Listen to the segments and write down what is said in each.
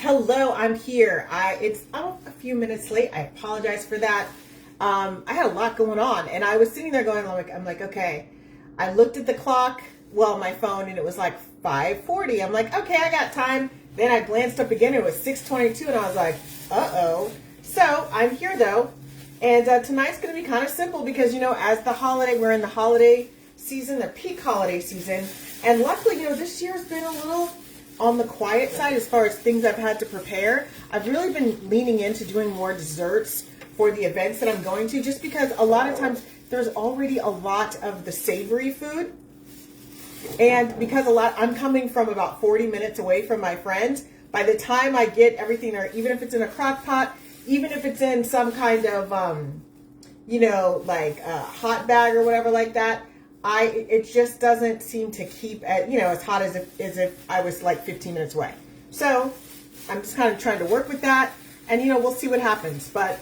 Hello, I'm here. It's a few minutes late. I apologize for that. I had a lot going on, and I was sitting there going, I'm like, okay. I looked at the clock, well, my phone, and it was like 5:40. I'm like, okay, I got time. Then I glanced up again, it was 6:22, and I was like, uh-oh. So I'm here though, and tonight's going to be kind of simple because as we're in the holiday season, the peak holiday season, and luckily, this year's been a little on the quiet side as far as things I've had to prepare. I've really been leaning into doing more desserts for the events that I'm going to, just because a lot of times there's already a lot of the savory food. And because I'm coming from about 40 minutes away from my friends, by the time I get everything, or even if it's in a crock pot, even if it's in some kind of, like a hot bag or whatever like that, it just doesn't seem to keep at, as hot as if I was like 15 minutes away. So I'm just kind of trying to work with that, and we'll see what happens. But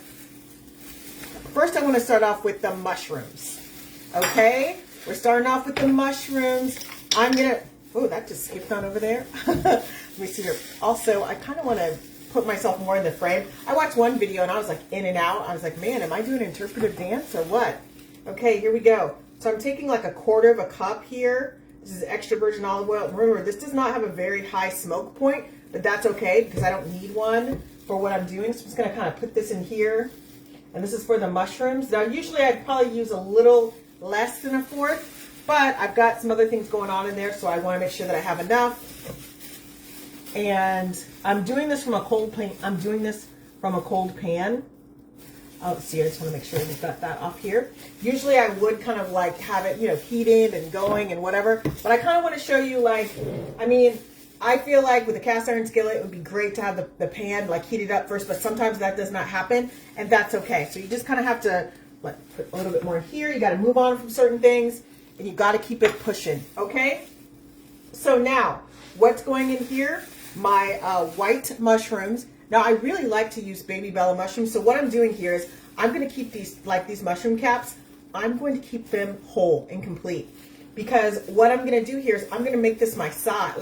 first I want to start off with the mushrooms. Okay, we're starting off with the mushrooms. Oh, that just skipped on over there. Let me see here. Also, I kind of want to put myself more in the frame. I watched one video and I was like in and out. I was like, man, am I doing interpretive dance or what? Okay, here we go. So I'm taking like 1/4 of a cup here. This is extra virgin olive oil. Remember, this does not have a very high smoke point, but that's okay because I don't need one for what I'm doing. So I'm just going to kind of put this in here. And this is for the mushrooms. Now, usually I'd probably use a little less than 1/4, but I've got some other things going on in there, so I want to make sure that I have enough. And I'm doing this from a cold pan. Oh, see, I just want to make sure we've got that off here. Usually I would kind of like have it, heated and going and whatever. But I kind of want to show you I feel like with a cast iron skillet, it would be great to have the pan like heated up first, but sometimes that does not happen, and that's okay. So you just kind of have to put a little bit more here. You got to move on from certain things, and you got to keep it pushing, okay? So now, what's going in here? My white mushrooms. Now, I really like to use Baby Bella mushrooms, so what I'm doing here is I'm going to keep these mushroom caps, I'm going to keep them whole and complete, because what I'm going to do here is I'm going to make this my side,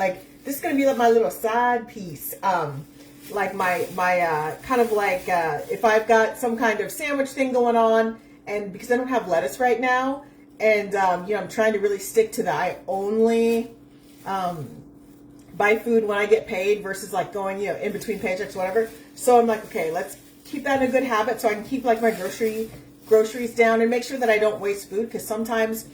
this is going to be like my little side piece, like my kind of like if I've got some kind of sandwich thing going on, and because I don't have lettuce right now, and I'm trying to really stick to I only buy food when I get paid versus like going in between paychecks, whatever. So I'm like, okay, let's keep that in a good habit so I can keep like my groceries down and make sure that I don't waste food, because sometimes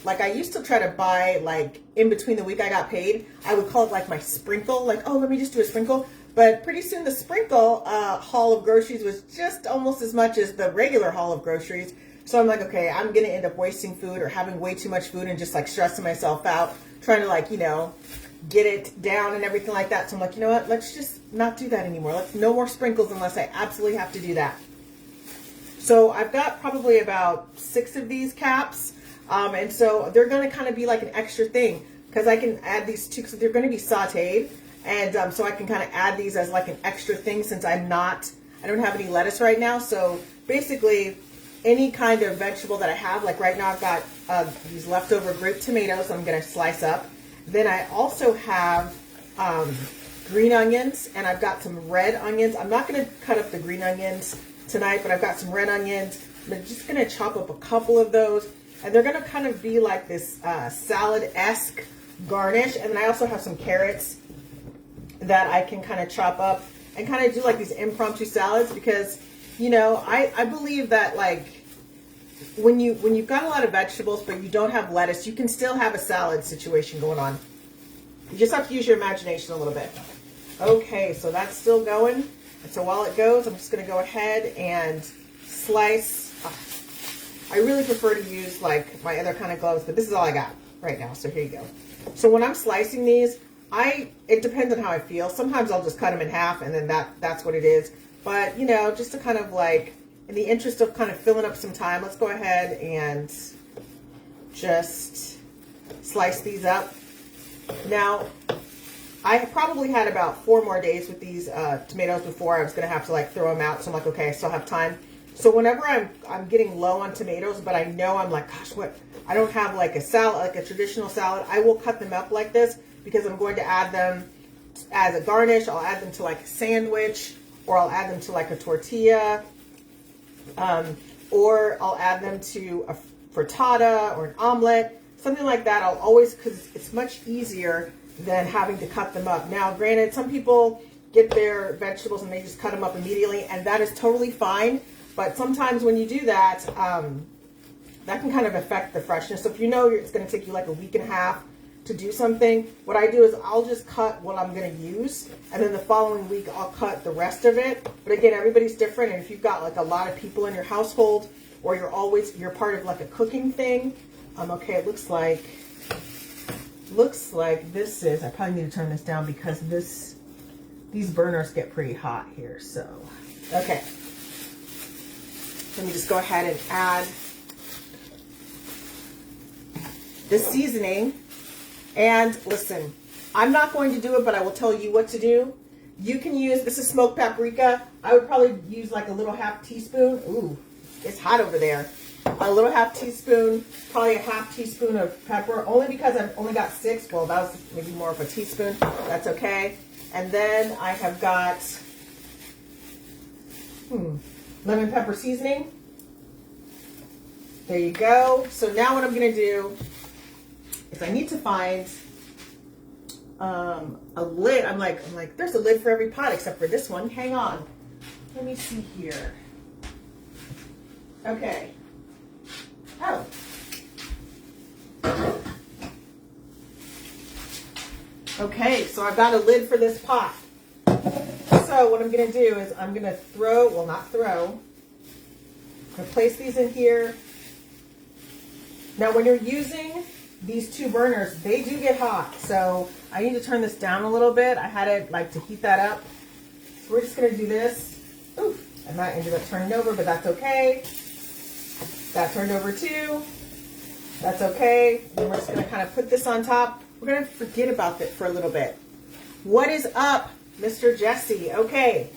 like I used to try to buy like in between the week I got paid, I would call it like my sprinkle, like, oh, let me just do a sprinkle. But pretty soon the sprinkle haul of groceries was just almost as much as the regular haul of groceries. So I'm like, okay, I'm going to end up wasting food or having way too much food and just like stressing myself out, trying to get it down and everything like that. So I'm like, you know what, let's just not do that anymore. No more sprinkles unless I absolutely have to do that. So I've got probably about 6 of these caps. And so they're going to kind of be like an extra thing, because I can add these too, because they're going to be sauteed. And so I can kind of add these as like an extra thing, since I don't have any lettuce right now. So basically any kind of vegetable that I have, like right now I've got these leftover grape tomatoes I'm going to slice up. Then I also have green onions, and I've got some red onions. I'm not going to cut up the green onions tonight, but I've got some red onions. I'm just going to chop up a couple of those. And they're going to kind of be like this salad-esque garnish. And then I also have some carrots that I can kind of chop up and kind of do like these impromptu salads, because, I believe that like when you've got a lot of vegetables but you don't have lettuce, you can still have a salad situation going on. You just have to use your imagination a little bit. Okay, so that's still going. And so while it goes, I'm just going to go ahead and slice. I really prefer to use like my other kind of gloves, but this is all I got right now. So here you go. So when I'm slicing these, it depends on how I feel. Sometimes I'll just cut them in half, and then that's what it is. But, just to kind of like, in the interest of kind of filling up some time, let's go ahead and just slice these up. Now, I probably had about 4 more days with these tomatoes before I was going to have to like throw them out. So I'm like, okay, I still have time. So whenever I'm getting low on tomatoes, but I know I'm like, gosh, I don't have like a salad, like a traditional salad, I will cut them up like this, because I'm going to add them as a garnish. I'll add them to like a sandwich, or I'll add them to like a tortilla, or I'll add them to a frittata or an omelet, something like that. I'll always, because it's much easier than having to cut them up. Now, granted, some people get their vegetables and they just cut them up immediately, and that is totally fine. But sometimes when you do that, that can kind of affect the freshness. So if you know it's going to take you like a week and a half to do something, what I do is I'll just cut what I'm going to use, and then the following week I'll cut the rest of it. But again, everybody's different, and if you've got like a lot of people in your household, or you're part of like a cooking thing, okay, it looks like this is, I probably need to turn this down because these burners get pretty hot here. So, okay. Let me just go ahead and add the seasoning. And listen, I'm not going to do it, but I will tell you what to do. You can use, this is smoked paprika. I would probably use like a little half teaspoon. Ooh, it's hot over there. A little half teaspoon, probably a half teaspoon of pepper, only because I've only got 6. Well, that was maybe more of a teaspoon. That's okay. And then I have got lemon pepper seasoning. There you go. So now what I'm going to do is I need to find a lid. I'm like, there's a lid for every pot except for this one. Hang on. Let me see here. Okay. Oh. Okay, so I've got a lid for this pot. So what I'm going to do is I'm going to I'm going to place these in here. Now when you're using these 2 burners, they do get hot. So I need to turn this down a little bit. I had it like to heat that up. So we're just going to do this. Ooh, I might ended up turning over, but that's okay. That turned over too. That's okay. Then we're just going to kind of put this on top. We're going to forget about it for a little bit. What is up, Mr. Jesse? Okay.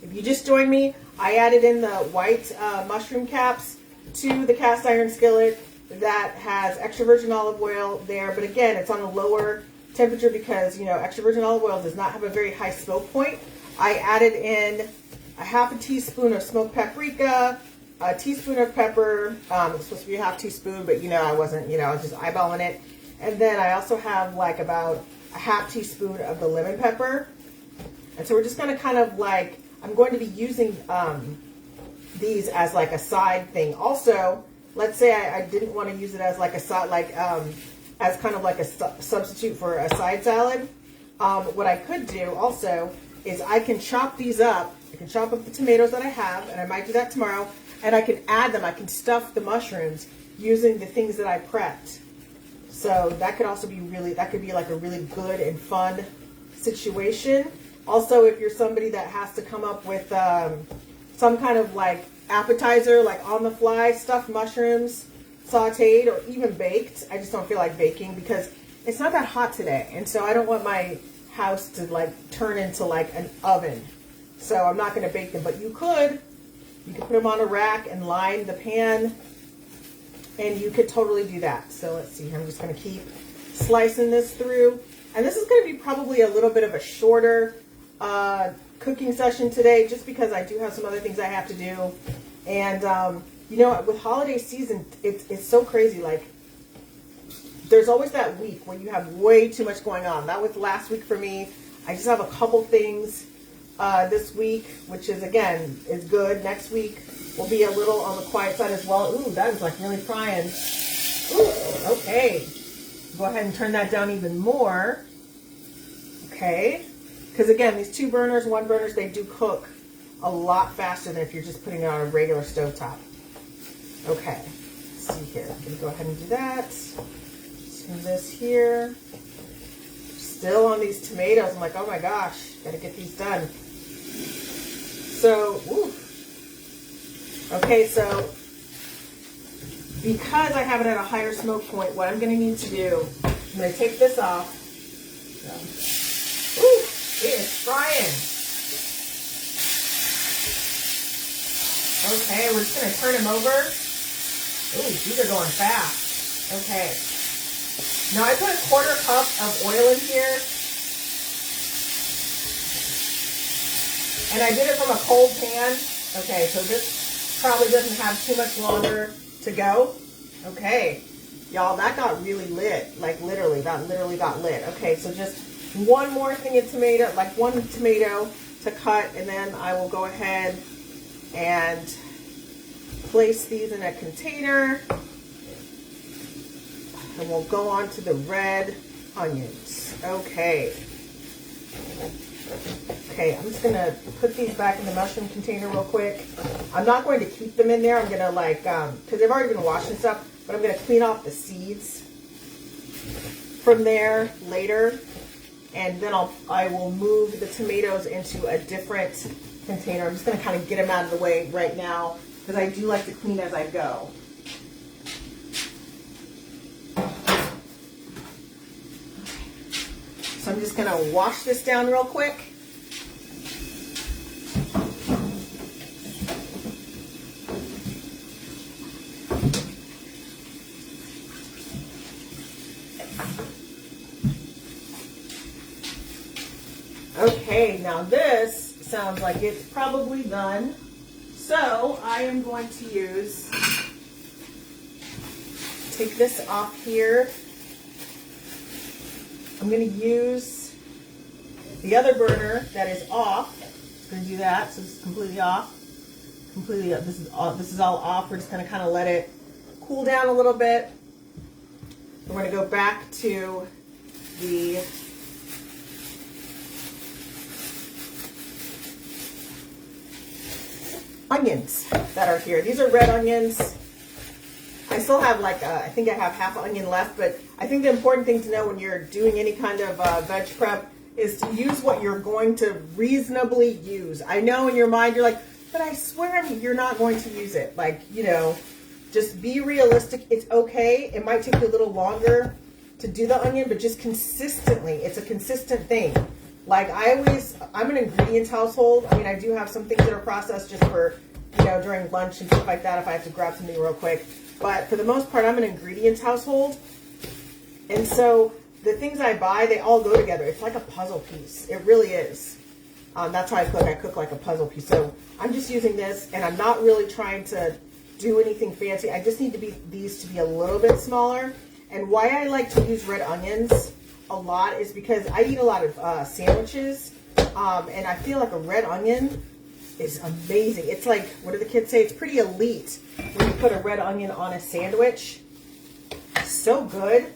If you just joined me, I added in the white mushroom caps to the cast iron skillet that has extra virgin olive oil there. But again, it's on a lower temperature because, you know, extra virgin olive oil does not have a very high smoke point. I added in a half a teaspoon of smoked paprika, a teaspoon of pepper. It's supposed to be a half teaspoon, but I wasn't, I was just eyeballing it. And then I also have like about a half teaspoon of the lemon pepper. And so we're just going to kind of like, I'm going to be using these as like a side thing. Also, let's say I didn't want to use it as like a side, as kind of like a substitute for a side salad. What I could do also is I can chop these up. I can chop up the tomatoes that I have, and I might do that tomorrow. And I can add them. I can stuff the mushrooms using the things that I prepped. So that could also be that could be like a really good and fun situation. Also, if you're somebody that has to come up with some kind of like appetizer, like on the fly, stuffed mushrooms, sauteed or even baked. I just don't feel like baking because it's not that hot today. And so I don't want my house to like turn into like an oven. So I'm not going to bake them, but you could put them on a rack and line the pan, and you could totally do that. So let's see, I'm just going to keep slicing this through. And this is going to be probably a little bit of a shorter cooking session today, just because I do have some other things I have to do. And, with holiday season, it's so crazy. Like, there's always that week where you have way too much going on. That was last week for me. I just have a couple things this week, which is, again, is good. Next week will be a little on the quiet side as well. Ooh, that is like really frying. Ooh, okay. Go ahead and turn that down even more. Okay. Because again, these 2 burners, 1 burners, they do cook a lot faster than if you're just putting it on a regular stovetop. Okay. Let's see here. I'm going to go ahead and do that. Turn this here. Still on these tomatoes. I'm like, oh my gosh, gotta get these done. So, okay, so because I have it at a higher smoke point, what I'm going to need to do, I'm going to take this off. It is frying. Okay, we're just going to turn them over. Ooh, these are going fast. Okay. Now I put a 1/4 cup of oil in here. And I did it from a cold pan. Okay, so this probably doesn't have too much longer to go. Okay, y'all, that got really lit. Like literally, that literally got lit. Okay, so just one more thing of tomato, like one tomato to cut, and then I will go ahead and place these in a container. And we'll go on to the red onions. Okay. Okay, I'm just gonna put these back in the mushroom container real quick. I'm not going to keep them in there. I'm gonna like, because they've already been washed and stuff, but I'm gonna clean off the seeds from there later. And then I will move the tomatoes into a different container. I'm just gonna kind of get them out of the way right now because I do like to clean as I go. So I'm just gonna wash this down real quick. Okay, now this sounds like it's probably done. So I am going to take this off here. I'm going to use the other burner that is off. Just going to do that, so it's completely off. This is all off. We're just going to kind of let it cool down a little bit. We're going to go back to the onions that are here. These are red onions. I still have like, I think I have half an onion left, but I think the important thing to know when you're doing any kind of veg prep is to use what you're going to reasonably use. I know in your mind you're like, but I swear you're not going to use it. Like, you know, just be realistic. It's okay. It might take you a little longer to do the onion, but just consistently. It's a consistent thing. Like I'm an ingredients household. I mean, I do have some things that are processed just for, you know, during lunch and stuff like that if I have to grab something real quick. But for the most part, I'm an ingredients household. And so the things I buy, they all go together. It's like a puzzle piece. It really is. That's how I cook. I cook like a puzzle piece. So I'm just using this, and I'm not really trying to do anything fancy. I just need these to be a little bit smaller. And why I like to use red onions a lot is because I eat a lot of sandwiches, and I feel like a red onion is amazing. It's like, what do the kids say? It's pretty elite when you put a red onion on a sandwich. So good.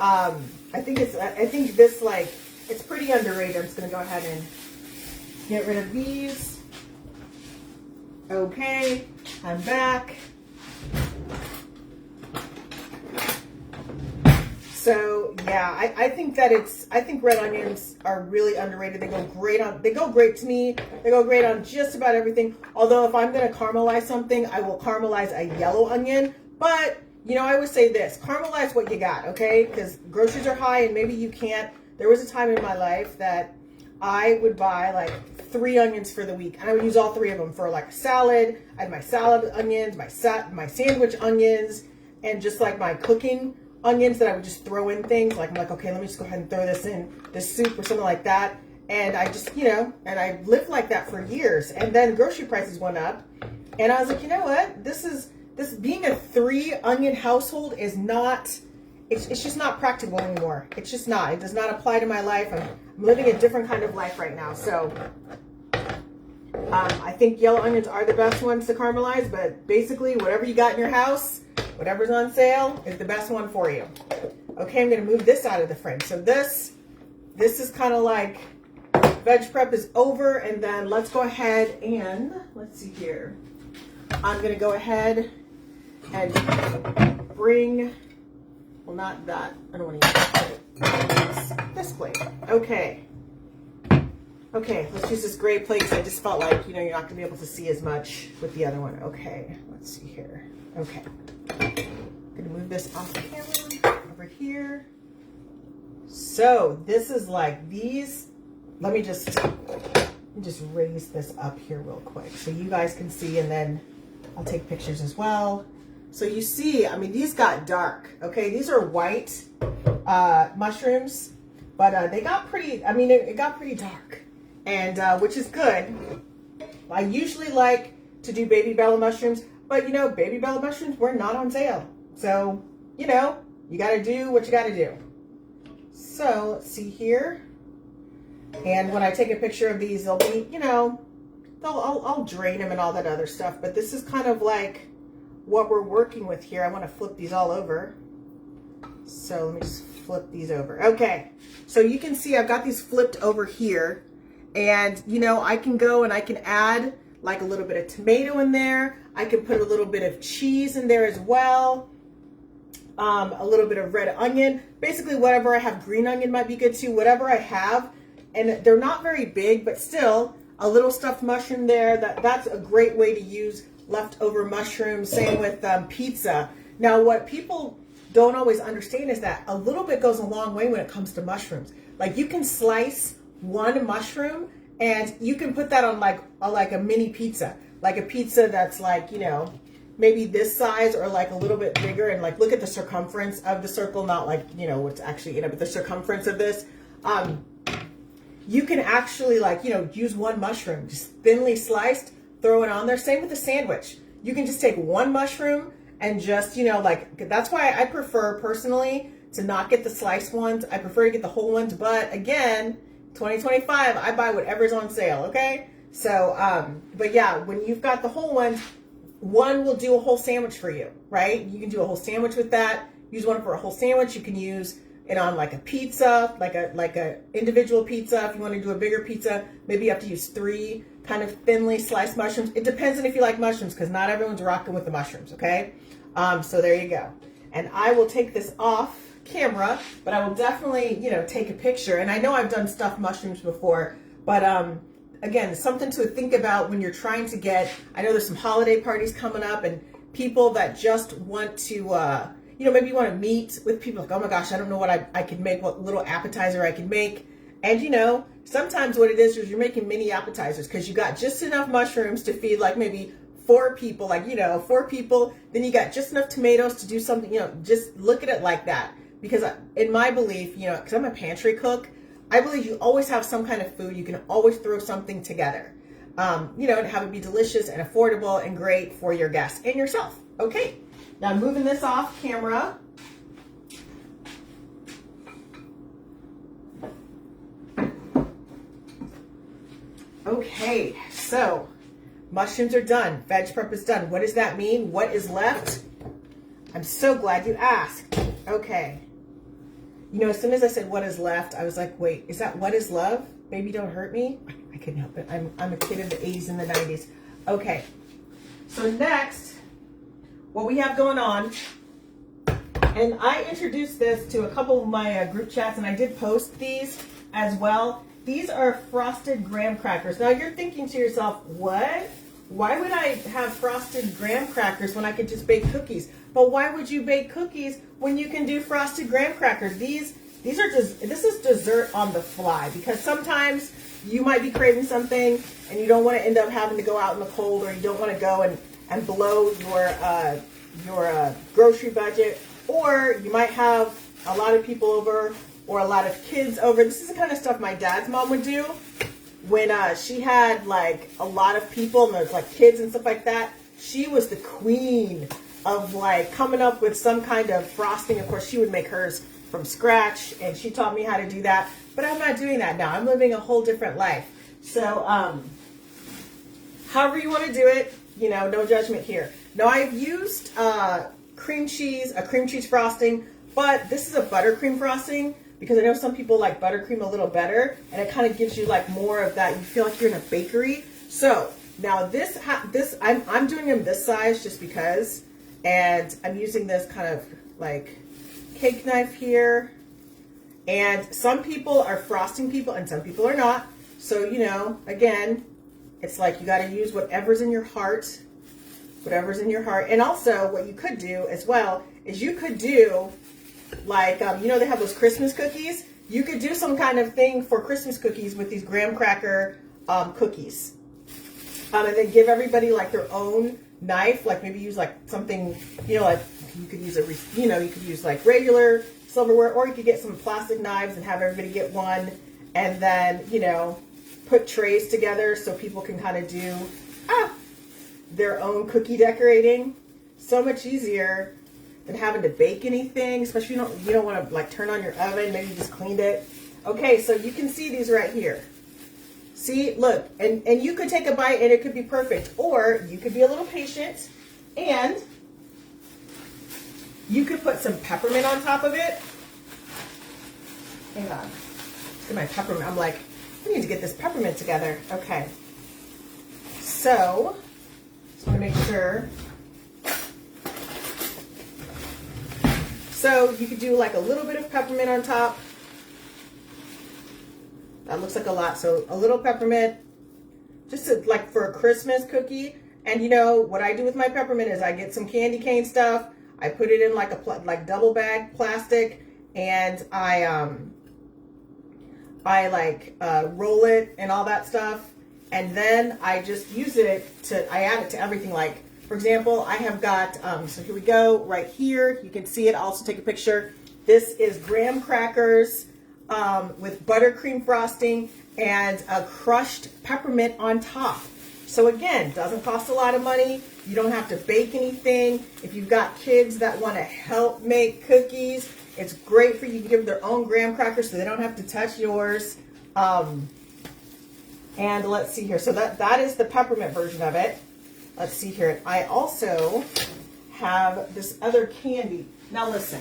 I think this, like, it's pretty underrated. I'm just gonna go ahead and get rid of these. Okay, I'm back. So yeah, I think red onions are really underrated. They go great to me. They go great on just about everything. Although if I'm gonna caramelize something, I will caramelize a yellow onion. But you know, I always say this: caramelize what you got, okay? Because groceries are high, and maybe you can't. There was a time in my life that I would buy like 3 onions for the week, and I would use all 3 of them for like a salad. I had my salad onions, my sandwich onions, and just like my cooking onions that I would just throw in things. Like I'm like, okay, let me just go ahead and throw this in this soup or something like that. And I just, you know, and I lived like that for years. And then grocery prices went up, and I was like, you know what? This being a 3 onion household is not. It's just not practical anymore. It's just not. It does not apply to my life. I'm living a different kind of life right now. So I think yellow onions are the best ones to caramelize, but basically whatever you got in your house, whatever's on sale is the best one for you. Okay, I'm going to move this out of the fridge. So this is kind of like veg prep is over, and then let's go ahead and, let's see here. I'm going to go ahead and bring, well, not that. I don't want to use that plate. This plate. Okay. Okay, let's use this gray plate because I just felt like, you know, you're not going to be able to see as much with the other one. Okay, let's see here. Okay. I'm going to move this off the camera over here. So this is like these. Let me just raise this up here real quick so you guys can see, and then I'll take pictures as well. So you see, I mean, these got dark. Okay, these are white mushrooms, but they got pretty. I mean, it got pretty dark. and which is good. I usually like to do baby bella mushrooms, but baby bella mushrooms were not on sale. So, you got to do what you got to do. So let's see here. And when I take a picture of these, they'll be, I'll drain them and all that other stuff. But this is kind of like what we're working with here. I want to flip these all over. So let me just flip these over. Okay. So you can see I've got these flipped over here. And, I can go and I can add like a little bit of tomato in there. I can put a little bit of cheese in there as well. A little bit of red onion. Basically, whatever I have. Green onion might be good too. Whatever I have. And they're not very big, but still a little stuffed mushroom there. That's a great way to use leftover mushrooms. Same with pizza. Now, what people don't always understand is that a little bit goes a long way when it comes to mushrooms. Like you can slice one mushroom and you can put that on like a mini pizza, like a pizza that's like, maybe this size or like a little bit bigger, and like look at the circumference of the circle, not like, what's actually in it, but the circumference of this. You can actually use one mushroom, just thinly sliced, throw it on there. Same with a sandwich. You can just take one mushroom and just, that's why I prefer personally to not get the sliced ones. I prefer to get the whole ones, but again, 2025, I buy whatever's on sale, okay? So, but yeah, when you've got the whole ones, one will do a whole sandwich for you, right? You can do a whole sandwich with that. Use one for a whole sandwich. You can use it on like a pizza, like a individual pizza. If you want to do a bigger pizza, maybe you have to use 3 kind of thinly sliced mushrooms. It depends on if you like mushrooms, because not everyone's rocking with the mushrooms, okay? So there you go. And I will take this off camera, but I will definitely, take a picture. And I know I've done stuffed mushrooms before, but again, something to think about when you're trying to get, I know there's some holiday parties coming up and people that just want to, maybe you want to meet with people like, oh my gosh, I don't know what I can make, what little appetizer I can make. And sometimes what it is you're making mini appetizers because you got just enough mushrooms to feed like maybe 4 people, 4 people. Then you got just enough tomatoes to do something, just look at it like that. Because in my belief, because I'm a pantry cook, I believe you always have some kind of food. You can always throw something together, and have it be delicious and affordable and great for your guests and yourself. Okay, now I'm moving this off camera. Okay, so mushrooms are done. Veg prep is done. What does that mean? What is left? I'm so glad you asked. Okay. As soon as I said what is left, I was like, wait, is that what is love? Baby, don't hurt me? I couldn't help it. I'm a kid of the 80s and the 90s. Okay. So next, what we have going on, and I introduced this to a couple of my group chats, and I did post these as well. These are frosted graham crackers. Now you're thinking to yourself, what? Why would I have frosted graham crackers when I could just bake cookies? But why would you bake cookies when you can do frosted graham crackers? This is dessert on the fly, because sometimes you might be craving something and you don't want to end up having to go out in the cold, or you don't want to go and blow your grocery budget, or you might have a lot of people over or a lot of kids over. This is the kind of stuff my dad's mom would do when she had like a lot of people and there's like kids and stuff like that. She was the queen of like coming up with some kind of frosting. Of course, she would make hers from scratch, and she taught me how to do that. But I'm not doing that now. I'm living a whole different life. So, however you want to do it, no judgment here. Now, I've used a cream cheese frosting, but this is a buttercream frosting because I know some people like buttercream a little better, and it kind of gives you like more of that. You feel like you're in a bakery. So now I'm doing them this size just because. And I'm using this kind of like cake knife here. And some people are frosting people and some people are not. So, again, it's like you got to use whatever's in your heart. Whatever's in your heart. And also what you could do as well is you could do like, they have those Christmas cookies. You could do some kind of thing for Christmas cookies with these graham cracker cookies. And then give everybody like their own knife, like maybe use like something, like you could use you could use like regular silverware, or you could get some plastic knives and have everybody get one, and then put put trays together so people can kind of do their own cookie decorating. So much easier than having to bake anything, especially you don't want to like turn on your oven. Maybe you just cleaned it. Okay, so you can see these right here. See, look, and you could take a bite and it could be perfect, or you could be a little patient and you could put some peppermint on top of it. Hang on, look at my peppermint. I'm like, I need to get this peppermint together. Okay, so just want to make sure. So you could do like a little bit of peppermint on top. That looks like a lot. So a little peppermint, just to, like for a Christmas cookie. And you know what I do with my peppermint is I get some candy cane stuff. I put it in like a double bag plastic, and I roll it and all that stuff. And then I just use it I add it to everything. Like, for example, I have got, so here we go, right here. You can see it. I'll also take a picture. This is graham crackers with buttercream frosting and a crushed peppermint on top. So again, doesn't cost a lot of money. You don't have to bake anything. If you've got kids that want to help make cookies, it's great for you to give them their own graham crackers so they don't have to touch yours. And let's see here. So that is the peppermint version of it. Let's see here. I also have this other candy. Now listen,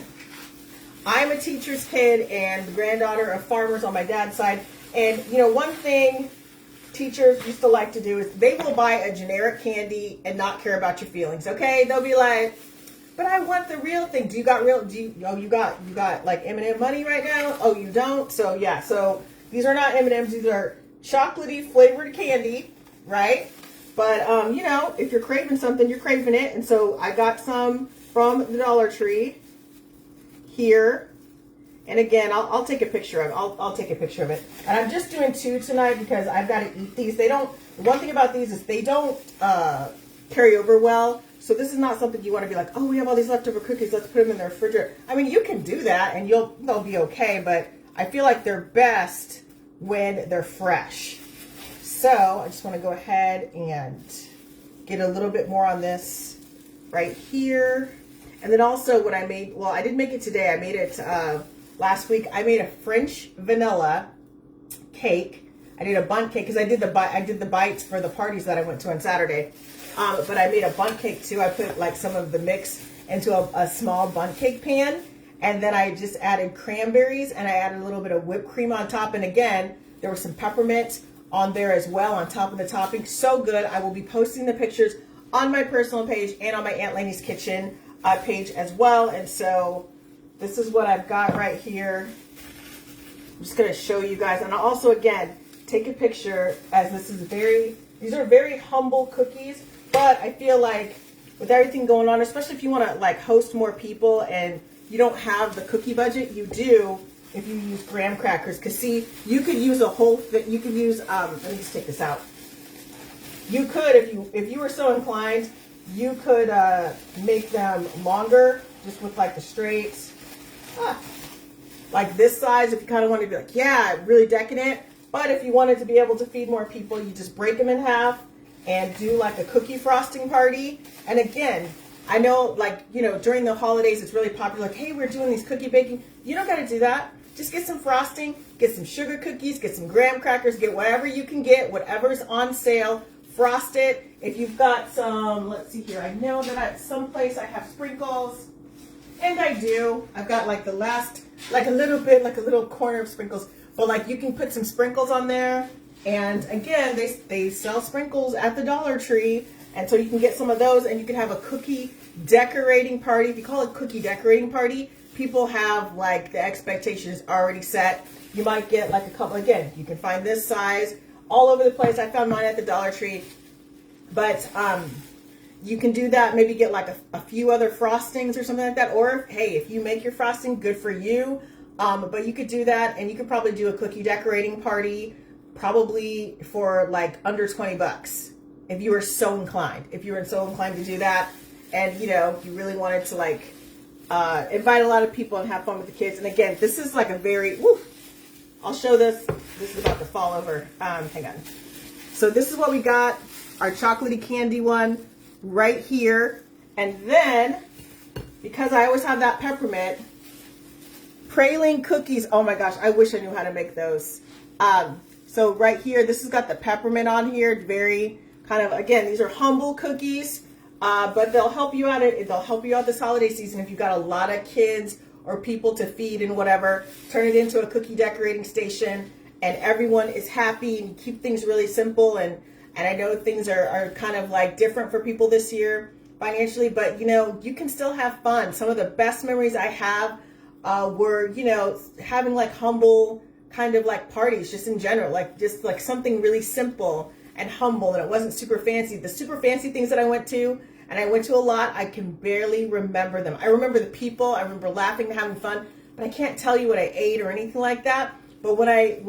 I'm a teacher's kid and the granddaughter of farmers on my dad's side. And you know, one thing teachers used to like to do is they will buy a generic candy and not care about your feelings. Okay, they'll be like, but I want the real thing. Do you got real? You got like M&M money right now? Oh, you don't? So yeah. So these are not M&Ms. These are chocolatey flavored candy, right? But you know, if you're craving something, you're craving it. And so I got some from the Dollar Tree here. And again, I'll take a picture of it. I'll take a picture of it. And I'm just doing 2 tonight because I've got to eat these. They don't, the one thing about these is they don't carry over well. So this is not something you want to be like, oh, we have all these leftover cookies, let's put them in the refrigerator. I mean, you can do that and they'll be okay, but I feel like they're best when they're fresh. So I just want to go ahead and get a little bit more on this right here. And then also what I made, well, I didn't make it today. I made it last week. I made a French vanilla cake. I did a bundt cake because I did the bites for the parties that I went to on Saturday. But I made a bundt cake too. I put like some of the mix into a small bundt cake pan. And then I just added cranberries and I added a little bit of whipped cream on top. And again, there was some peppermint on there as well on top of the topping. So good. I will be posting the pictures on my personal page and on my Aunt Lainey's Kitchen page as well. And so this is what I've got right here. I'm just going to show you guys. And I'll also, again, take a picture as these are very humble cookies. But I feel like with everything going on, especially if you want to like host more people and you don't have the cookie budget, you do if you use graham crackers. Because see, you could use a whole thing. You could use, let me just take this out. You could, if you were so inclined, you could make them longer just with like the straight, like this size if you kind of want to be like, yeah, really decadent. But if you wanted to be able to feed more people, you just break them in half and do like a cookie frosting party. And again, I know like, you know, during the holidays, it's really popular. Like, hey, we're doing these cookie baking. You don't got to do that. Just get some frosting, get some sugar cookies, get some graham crackers, get whatever you can get, whatever's on sale, frost it. If you've got some, let's see here. I know that at some place I have sprinkles, and I do. I've got like the last, like a little bit, like a little corner of sprinkles. But like you can put some sprinkles on there. And again, they sell sprinkles at the Dollar Tree. And so you can get some of those and you can have a cookie decorating party. If you call it cookie decorating party, people have like the expectations already set. You might get like a couple, again, you can find this size all over the place. I found mine at the Dollar Tree. But you can do that, maybe get like a few other frostings or something like that. Or hey, if you make your frosting, good for you. But you could do that and you could probably do a cookie decorating party probably for like under $20 if you were so inclined. If you were so inclined to do that and you know, you really wanted to like invite a lot of people and have fun with the kids. And again, this is like a very, I'll show this. This is about to fall over. Hang on. So this is what we got. Our chocolatey candy one right here. And then, because I always have that peppermint, praline cookies. Oh my gosh, I wish I knew how to make those. So right here, this has got the peppermint on here. Very kind of, again, these are humble cookies, but they'll help you out. They'll help you out this holiday season if you've got a lot of kids or people to feed and whatever. Turn it into a cookie decorating station, and everyone is happy, and keep things really simple. And I know things are kind of like different for people this year financially, but you know, you can still have fun. Some of the best memories I have were, you know, having like humble kind of like parties just in general, like just like something really simple and humble, and it wasn't super fancy. The super fancy things that I went to, and I went to a lot, I can barely remember them. I remember the people, I remember laughing and having fun, but I can't tell you what I ate or anything like that. But when I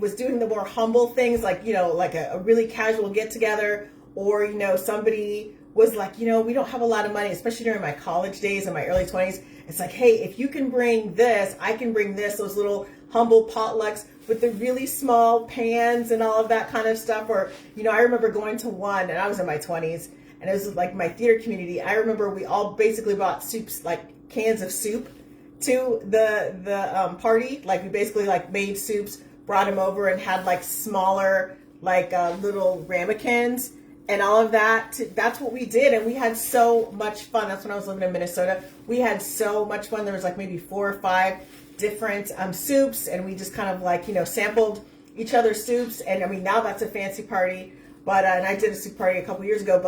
was doing the more humble things, like, you know, like a really casual get together, or, you know, somebody was like, you know, we don't have a lot of money, especially during my college days in my early 20s. It's like, hey, if you can bring this, I can bring this, those little humble potlucks with the really small pans and all of that kind of stuff. Or, you know, I remember going to one, and I was in my 20s, and it was like my theater community. I remember we all basically bought soups, like cans of soup, to the party. Like we basically like made soups, brought them over, and had like smaller like little ramekins and all of that. That's what we did, and we had so much fun. That's when I was living in Minnesota. We had so much fun. There was like maybe 4 or 5 different soups, and we just kind of like, you know, sampled each other's soups. And I mean, now that's a fancy party, but and I did a soup party a couple years ago,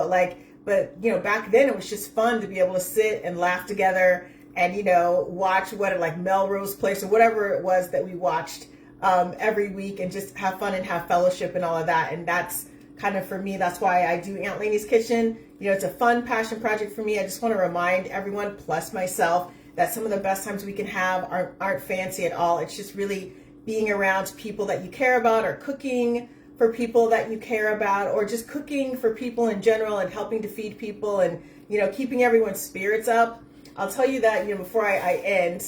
but you know, back then it was just fun to be able to sit and laugh together and, you know, watch like Melrose Place or whatever it was that we watched every week, and just have fun and have fellowship and all of that. And that's kind of, for me, that's why I do Aunt Lainey's Kitchen. You know, it's a fun passion project for me. I just want to remind everyone, plus myself, that some of the best times we can have aren't fancy at all. It's just really being around people that you care about, or cooking for people that you care about, or just cooking for people in general and helping to feed people, and, you know, keeping everyone's spirits up. I'll tell you that, you know, before I end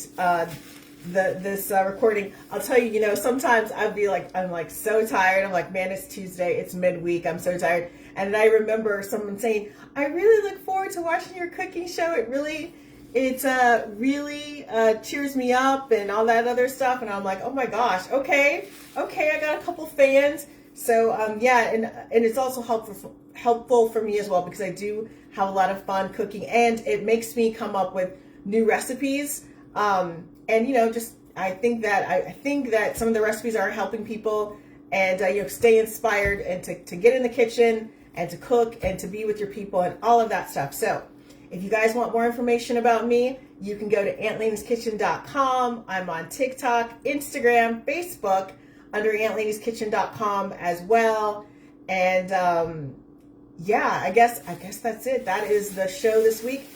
this recording, I'll tell you, you know, sometimes I'm like so tired. I'm like, man, it's Tuesday, it's midweek, I'm so tired. And I remember someone saying, I really look forward to watching your cooking show. It really cheers me up and all that other stuff. And I'm like, oh my gosh, okay, I got a couple fans. So yeah, and it's also helpful for me as well, because I do have a lot of fun cooking, and it makes me come up with new recipes. And you know, just I think that some of the recipes are helping people, and you know, stay inspired, and to get in the kitchen and to cook and to be with your people and all of that stuff. So if you guys want more information about me, you can go to AuntLainey'sKitchen.com. I'm on TikTok, Instagram, Facebook under AuntLainey'sKitchen.com as well. And yeah, I guess that's it. That is the show this week.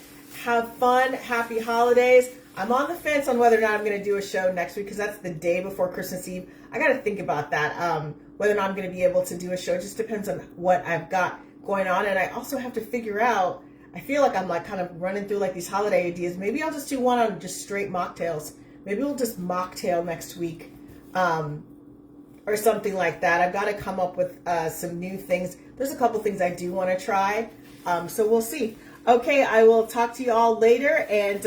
Have fun. Happy holidays. I'm on the fence on whether or not I'm going to do a show next week, because that's the day before Christmas Eve. I got to think about that, whether or not I'm going to be able to do a show. It just depends on what I've got going on. And I also have to figure out, I feel like I'm like kind of running through like these holiday ideas. Maybe I'll just do one on just straight mocktails. Maybe we'll just mocktail next week, or something like that. I've got to come up with some new things. There's a couple things I do want to try, so we'll see. Okay, I will talk to you all later, and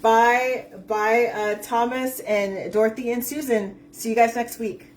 bye, Thomas and Dorothy and Susan. See you guys next week.